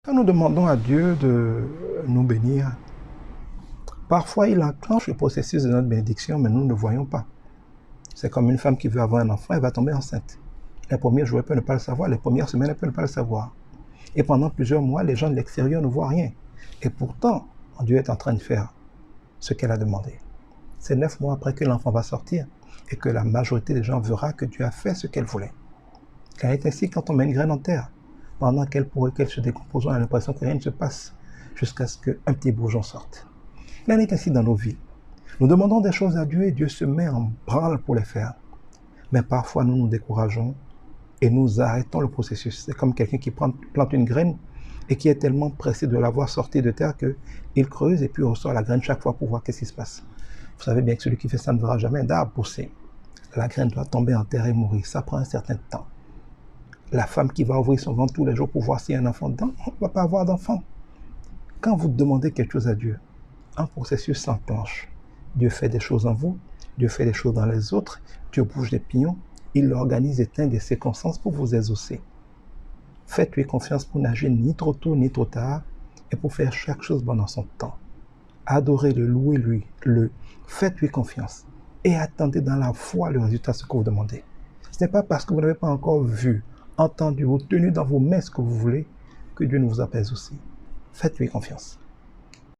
Quand nous demandons à Dieu de nous bénir, parfois il enclenche le processus de notre bénédiction, mais nous ne le voyons pas. C'est comme une femme qui veut avoir un enfant, elle va tomber enceinte. Les premiers jours, elle peut ne pas le savoir, les premières semaines, elle peut ne pas le savoir. Et pendant plusieurs mois, les gens de l'extérieur ne voient rien. Et pourtant, Dieu est en train de faire ce qu'elle a demandé. C'est 9 mois après que l'enfant va sortir et que la majorité des gens verra que Dieu a fait ce qu'elle voulait. Il en est ainsi quand on met une graine en terre. Pendant qu'elle pourrait qu'elle se décompose, on a l'impression que rien ne se passe jusqu'à ce qu'un petit bourgeon sorte. Il en est ainsi dans nos vies. Nous demandons des choses à Dieu et Dieu se met en branle pour les faire. Mais parfois, nous nous décourageons et nous arrêtons le processus. C'est comme quelqu'un qui plante une graine et qui est tellement pressé de la voir sortir de terre qu'il creuse et puis ressort la graine chaque fois pour voir qu'est-ce qui se passe. Vous savez bien que celui qui fait ça ne verra jamais d'arbre pousser. La graine doit tomber en terre et mourir. Ça prend un certain temps. La femme qui va ouvrir son ventre tous les jours pour voir s'il y a un enfant dedans, on ne va pas avoir d'enfant. Quand vous demandez quelque chose à Dieu, un processus s'enclenche. Dieu fait des choses en vous, Dieu fait des choses dans les autres, Dieu bouge des pignons, il organise et teint des circonstances pour vous exaucer. Faites-lui confiance pour n'agir ni trop tôt ni trop tard et pour faire chaque chose pendant son temps. Adorez-le, louez-lui, faites-lui confiance et attendez dans la foi le résultat de ce que vous demandez. Ce n'est pas parce que vous n'avez pas encore vu, entendu ou tenu dans vos mains ce que vous voulez que Dieu ne vous apaise aussi. Faites-lui confiance.